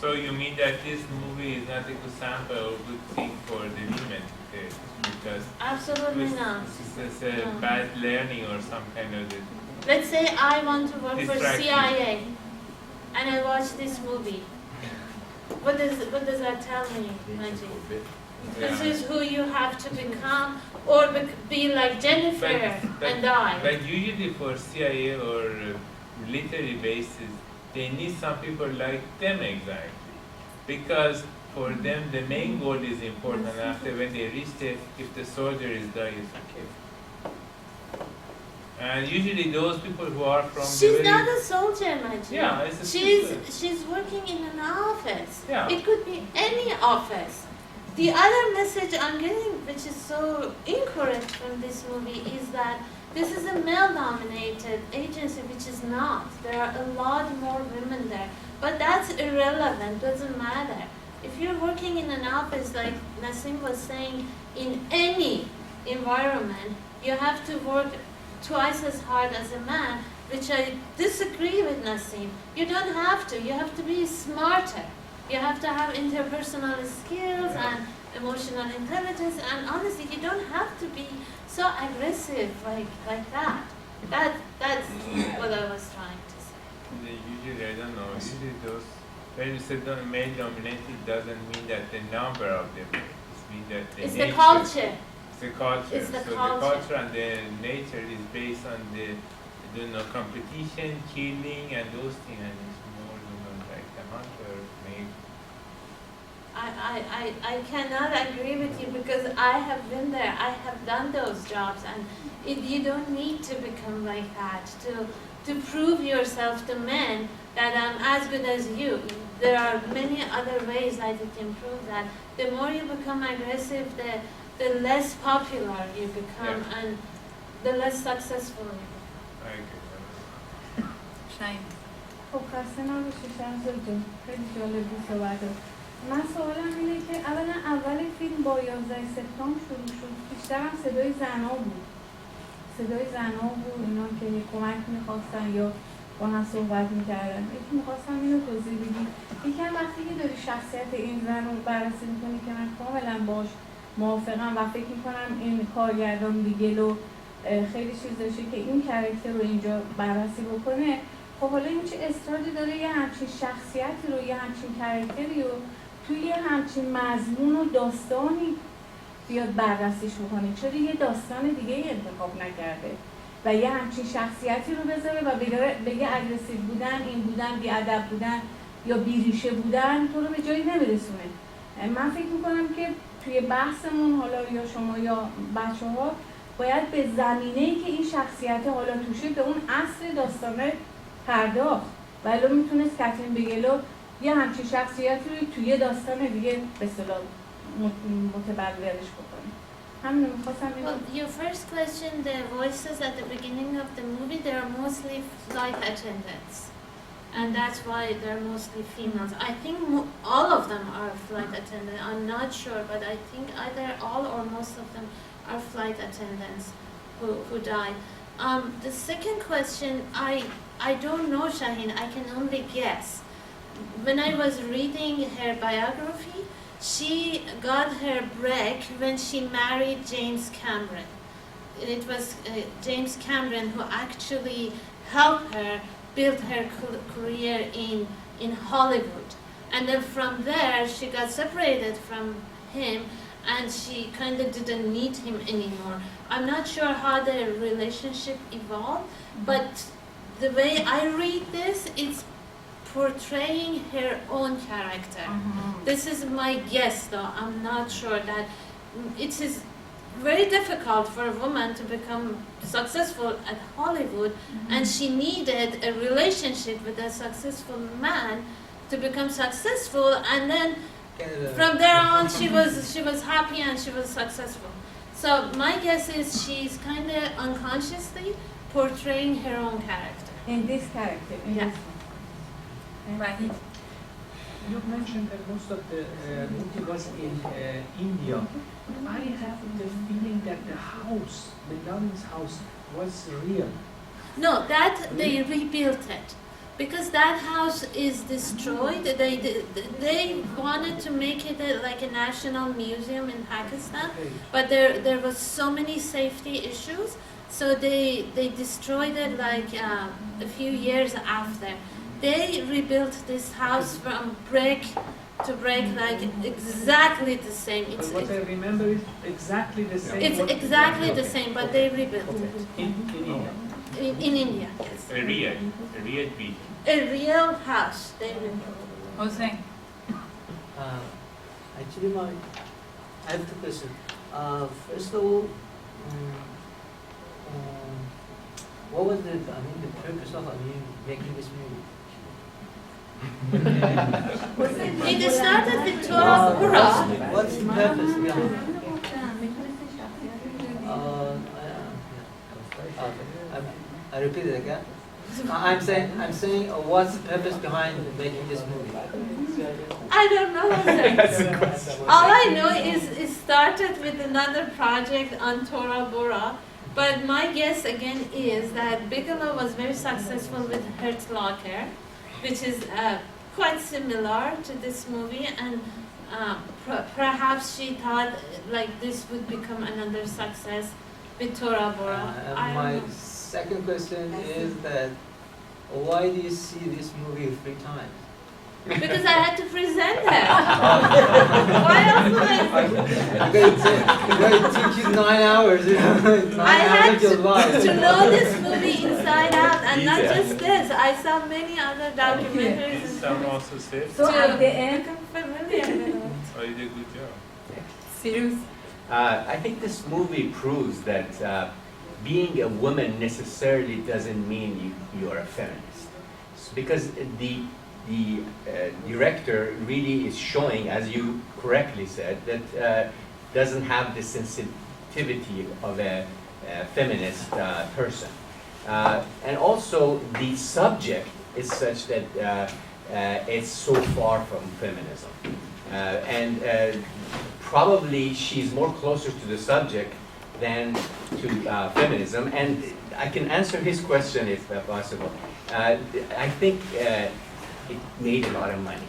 So you mean that this movie is not a good sample or good thing for the women because Absolutely not. It's a bad learning or some kind of this. Let's say I want to work for Distraction. CIA and I watch this movie. What does that tell me, Majid? This is who you have to become, or be like Jennifer and die. But usually for CIA or military bases, they need some people like them exactly. Because for them, the main goal is important. After when they reach it, if the soldier is dying, it's okay. And usually those people who are from she's not a soldier, Majid. Yeah, it's a she's working in an office. Yeah. It could be any office. The other message I'm getting, which is so incorrect from this movie, is that this is a male-dominated agency, which is not. There are a lot more women there. But that's irrelevant, doesn't matter. If you're working in an office, like Nassim was saying, in any environment, you have to work twice as hard as a man, which I disagree with Nassim. You don't have to. You have to be smarter. You have to have interpersonal skills and emotional intelligence, and honestly, you don't have to be so aggressive like that. That's what I was trying to say. Usually, I don't know, usually those, when you say male dominated, doesn't mean that the number of them, it means that the It's nature. the culture. It's the culture. It's the so culture. the culture and the nature is based on the, competition, killing, and those things, and it's more, like the hunter, maybe. I cannot agree with you because I have been there. I have done those jobs, and you don't need to become like that to prove yourself to men that I'm as good as you. There are many other ways that you can prove that. The more you become aggressive, the less popular you become, and the less successful you become. I agree. شاید خب خسته نباشی شهرزاد جون، خیلی جالب بود صحبتت. من سوالم اینه که اولا اول فیلم با 11 سپتامبر شروع شد، بیشتر هم صدای زنا بود. اینا که کمک میخواستن یا با هم صحبت میکردن. یکی میخواستم اینو توضیح بدی. یکی هم وقتی که داری شخصیت این زن رو بررسی میکنی که من کاملا باش موافقم و فکر میکنم این کارگردان بیگلو خیلی چیز داشته که این کاراکتر رو اینجا بررسی بکنه. خب حالا این چه اصراری داره یه همچین شخصیتی رو، یه همچین کاراکتری رو توی یه همچین مضمون و داستانی بیاد بررسیش بکنه؟ چرا یه داستان دیگه انتخاب نکرده و یه همچین شخصیتی رو بذاره و بگه اگریسیو بودن، این بودن، بی‌ادب بودن یا بی‌ریشه بودن تو رو به جایی نمیرسونه. من فکر میکنم که توی بحثمون حالا یا شما یا بچه‌ها باید به زمینه‌ای که این شخصیت حالا توشه به اون اصل داستانه پرداخت. ولی میتونست کاترین بیگلو یه همچین شخصیتی رو توی داستان دیگه به اصطلاح متبلورش بکنه. همین رو می‌خواستم بگم. Well, your first question, the voices at the beginning of the movie, they're mostly flight attendants. And that's why they're mostly females. I think all of them are flight attendants. I'm not sure, but I think either all or most of them are flight attendants who died. The second question, I don't know, Shaheen. I can only guess. When I was reading her biography, she got her break when she married James Cameron. It was James Cameron who actually helped her build her career in Hollywood. And then from there, she got separated from him and she kind of didn't need him anymore. I'm not sure how the relationship evolved, but the way I read this, it's portraying her own character. This is my guess though, I'm not sure that it is very difficult for a woman to become successful at Hollywood, and she needed a relationship with a successful man to become successful, and then from there on she was happy and she was successful. So my guess is she's kind of unconsciously portraying her own character. In this character. Yeah. Right. You mentioned that most of the movie was in India. I have the feeling that the house, Bin Laden's house, was real. No, that they rebuilt it. Because that house is destroyed. They wanted to make it like a national museum in Pakistan, but there was so many safety issues, so they destroyed it like a few years after. They rebuilt this house from brick to brick, like exactly the same. But what I remember is exactly the same. It's exactly the same, but they rebuilt it. In India. In India, yes. A real beach. A real house they rebuilt. Hossein. Actually, I have two questions. First of all, what was the purpose of making this movie? It started with Torah Bura. What's the purpose behind it? I repeat it again. I'm saying, what's the purpose behind making this movie? I don't know. All I know is it started with another project on Torah Bora, but my guess again is that Bigelow was very successful with Hurt Locker, which is quite similar to this movie, and perhaps she thought like this would become another success with Torah Bora. My second question is that why do you see this movie 3 times? Because I had to present it. Why else would I? Because it took you 9 hours. 9 I hours had of your life. to know this movie inside out, and not just this. I saw many other documentaries. Some also said, So at the end, Familiar with it. oh, you did a good job. Sirius. I think this movie proves that being a woman necessarily doesn't mean you are a feminist. Because the director really is showing, as you correctly said, that doesn't have the sensitivity of a feminist person. And also the subject is such that it's so far from feminism. And probably she's more closer to the subject than to feminism. And I can answer his question if possible. I think it made a lot of money.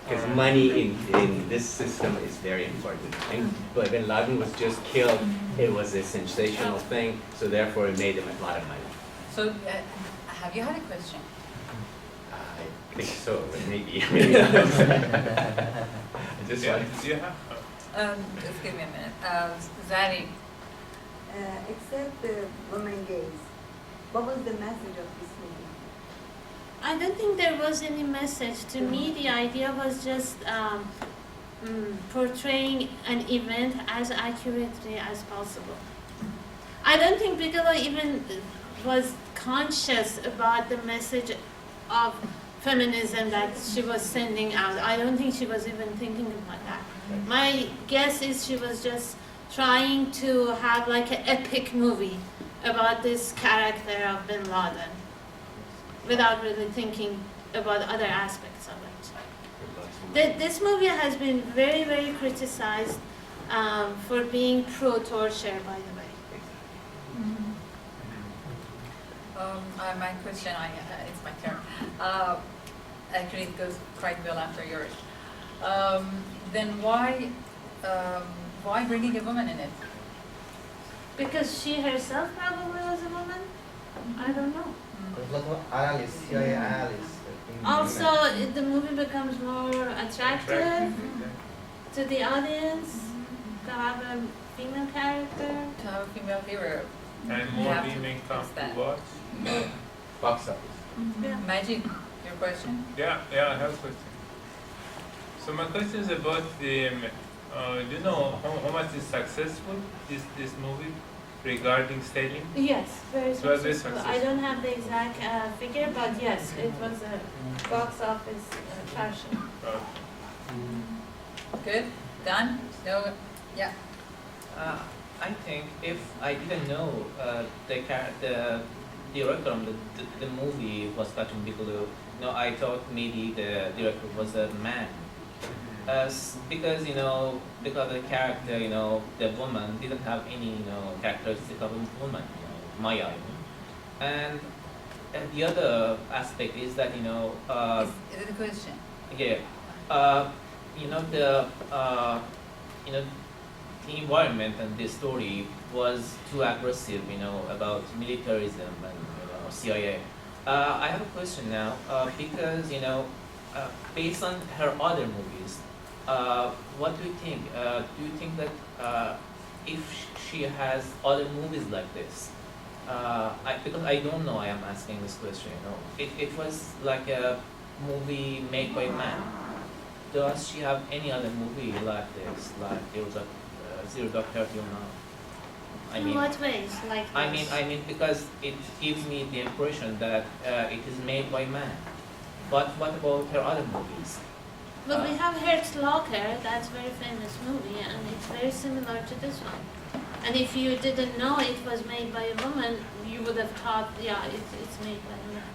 Because money in this system is very important. And when Laden was just killed, it was a sensational thing, so therefore it made him a lot of money. So, have you had a question? I think so, but maybe. Maybe not. I just Yeah, wanted to do you have? Just give me a minute. Zari. Except the woman gaze, what was the message of this movie? I don't think there was any message. To me, the idea was just portraying an event as accurately as possible. I don't think Bigelow even was conscious about the message of feminism that she was sending out. I don't think she was even thinking about that. My guess is she was just trying to have like an epic movie about this character of Bin Laden without really thinking about other aspects of it. This movie has been very, very criticized for being pro-torture, by the way. My question, it's my turn. Actually, it goes quite well after yours. Then why bringing a woman in it? Because she herself probably was a woman. I don't know. Also, the movie becomes more attractive to the audience to have a female character. To have a female hero. And more Yeah. women come to That. watch. box office. Yeah. Majid, your question? Yeah, I have a question. So my question is about the, do you know how much is successful this movie regarding selling? Yes, very It was very successful. I successful. don't have the exact figure, but yes, it was a box office fashion. Good? Done? No? Yeah. I think if I didn't know the director of the movie was Kachum Bigelow, I thought maybe the director was a man. Because the character, the woman didn't have any, characteristic of a woman, Maya. And the other aspect is that Is it a question? yeah, the environment and the story was too aggressive, about militarism and CIA. I have a question now, because based on her other movies, what do you think? Do you think that if she has other movies like this, because I don't know, I am asking this question. It was like a movie made by man. Does she have any other movie like this, like Zero Dark Thirty or not? In what ways? Like I this? mean, because it gives me the impression that it is made by man. But what about her other movies? But we have Herzlocker, that's a very famous movie, and it's very similar to this one. And if you didn't know it was made by a woman, you would have thought, yeah, it's made by a man.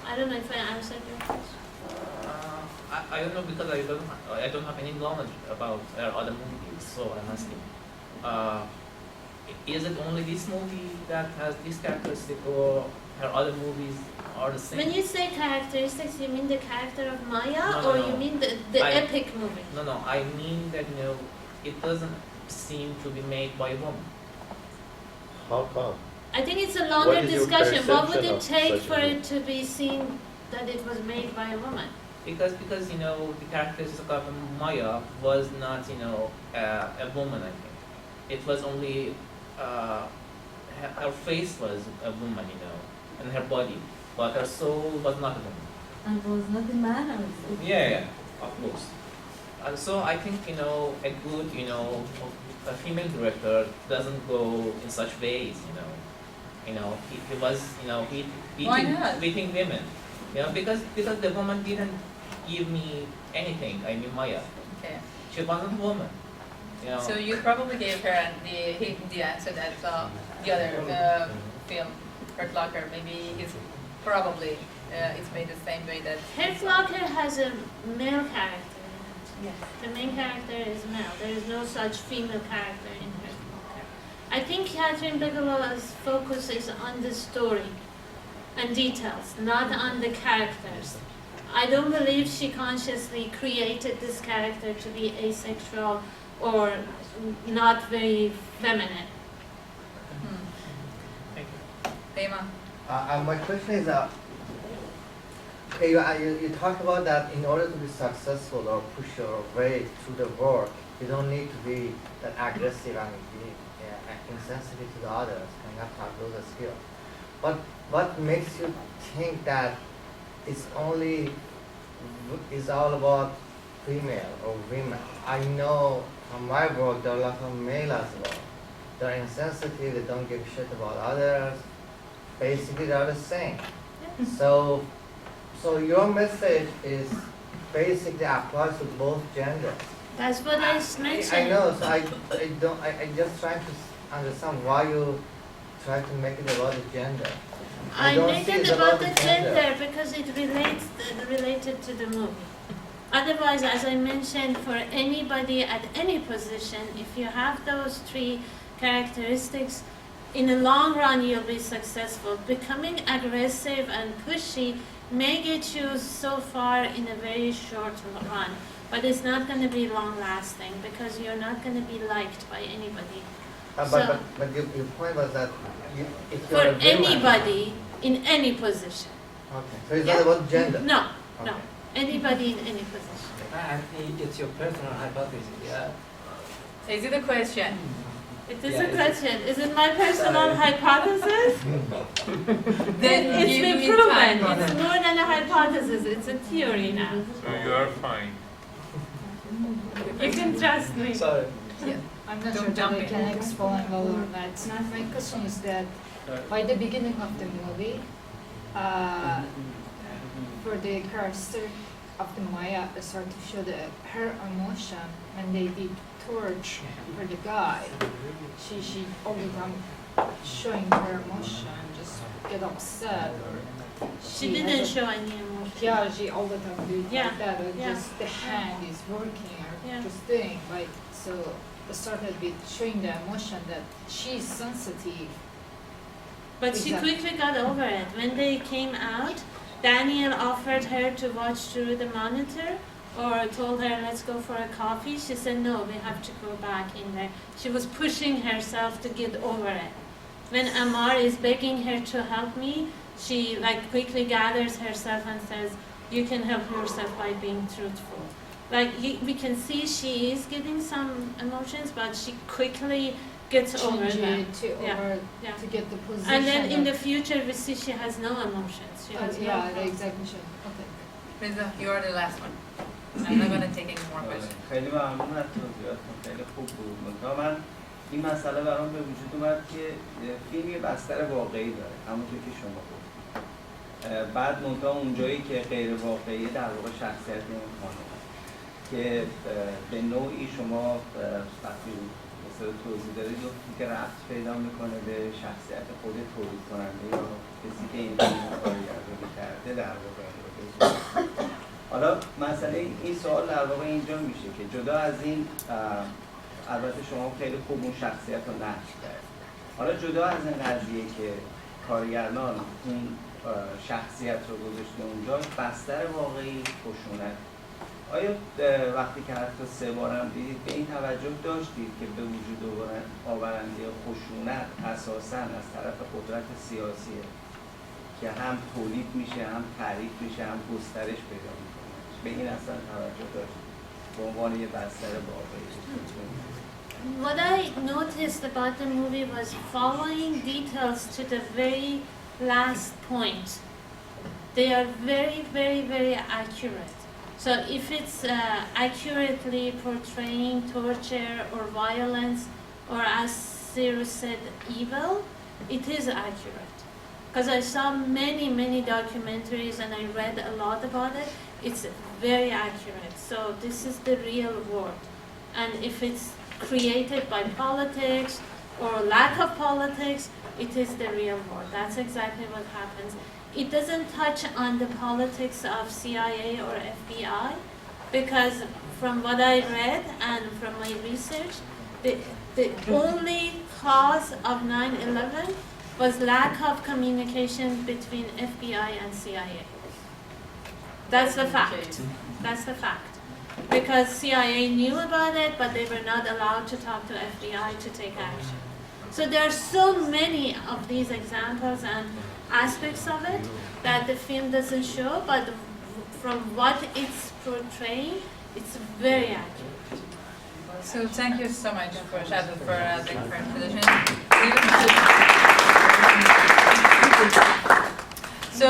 I don't know if I answered your question. I don't know, because I don't have any knowledge about her other movies, so I'm asking. Is it only this movie that has this characteristic, or her other movies are the same? When you say characteristics, you mean the character of Maya, No, or no. you mean the epic movie? No, I mean that it doesn't seem to be made by a woman. How come? I think it's a longer What is your discussion. What would perception it of take such a for movie? it to be seen that it was made by a woman? Because the characteristic of Maya was not a woman, I think. It was only her face was a woman, and her body, but her soul was not a woman. And was not a man. Yeah, of course. And so I think a good a female director doesn't go in such ways. He was Why not? beating women. Because the woman didn't give me anything. I mean Maya. Okay. She wasn't a woman. So you probably gave her the answer that the other film, Hurt Locker, maybe it's probably it's made the same way that. Herzlocker has a male character. Yes. The main character is male. There is no such female character in Herzlocker. I think Catherine Bigelow's focus is on the story and details, not on the characters. I don't believe she consciously created this character to be asexual or not very feminine. Thank you. Pema. My question is, okay, you talked about that in order to be successful or push your way through the work, you don't need to be that aggressive and be insensitive to the others, and you have to have those skills. But what makes you think that it's all about female or women? I know from my work there are a lot of male as well. They're insensitive, they don't give a shit about others. Basically they're the same. So your message is basically applies to both genders. That's what I mentioned. I know, so I just trying to understand why you try to make it about the gender. I don't make see it it's about the the gender because it related to the movie. Otherwise, as I mentioned, for anybody at any position, if you have those three characteristics, in the long run you'll be successful. Becoming aggressive and pushy may get you so far in a very short run, but it's not going to be long lasting because you're not going to be liked by anybody. But your point was that if For you're a woman, anybody in any position. okay, so it's Yeah. not about gender. No, Okay. no. Anybody in any position. And it's your personal hypothesis, yeah? Is it a question? It is Yeah, a question. Is it my personal hypothesis? Then It's give been me proven. time. It's more than a hypothesis. It's a theory now. So you are fine. You can trust me. Sorry. I'm not Don't sure jump that I in. can explain well or not. My question is that by the beginning of the movie, for the character of the Maya, they start to show her emotion when they did torch for the guy. She all the time showing her emotion, just get upset or She didn't show any emotion. yeah, she all the time do Yeah, like that, or yeah. just the hand is working or Yeah. just doing like so. It started with showing the emotion that she's sensitive But she quickly got over it. When they came out, Daniel offered her to watch through the monitor or told her, let's go for a coffee. She said, no, we have to go back in there. She was pushing herself to get over it. When Amar is begging her to help me, she like quickly gathers herself and says, you can help yourself by being truthful. Like we can see she is getting some emotions, but she quickly gets over them. To get the position. And then in the future, we see she has no emotions. She has no exactly. Okay. Reza, you are the last one. I'm not going to take any more questions. خیلی ممنون از توضیحاتتون، خیلی خوب بود. منتها من این مسئله برام به وجود اومد که فیلم یه بستر واقعی داره، همونطور که شما گفتید. بعد منتها اونجایی که غیر واقعی در واقع شخصیت این خانم که به نوعی شما وقتی مثلا توضیح دارید که ربط پیدا میکنه به شخصیت خود تولید کننده یا کسی که این فیلم کارگردانی کرده در واقع. حالا مسئله این سوال در واقع اینجا میشه که جدا از این البته شما خیلی خوب اون شخصیت رو نقش کرد. حالا جدا از این قضیه که کارگردان اون شخصیت رو گذاشته اونجا، بستر واقعی خشونت، آیا وقتی که حتی 3 بارم دیدید به این توجه داشتید که به وجود آورنده خشونت اساساً از طرف قدرت سیاسیه که هم تولید میشه، هم تعریف میشه، هم گسترش پیدا میکنه؟ به این اصلا توجه داشتید به عنوان یه بستر واقعی؟ What I noticed about the movie was following details to the very last point. They are very, very, very accurate. So if it's accurately portraying torture or violence or, as Cyrus said, evil, it is accurate. Because I saw many, many documentaries and I read a lot about it. It's very accurate. So this is the real world. And if it's created by politics or lack of politics, it is the real world. That's exactly what happens. It doesn't touch on the politics of CIA or FBI because from what I read and from my research, the only cause of 9/11 was lack of communication between FBI and CIA. That's the fact. That's the fact. Because CIA knew about it, but they were not allowed to talk to FBI to take action. So there are so many of these examples and aspects of it that the film doesn't show, but from what it's portraying, it's very accurate. So thank you so much for Sharhzad for the presentation. So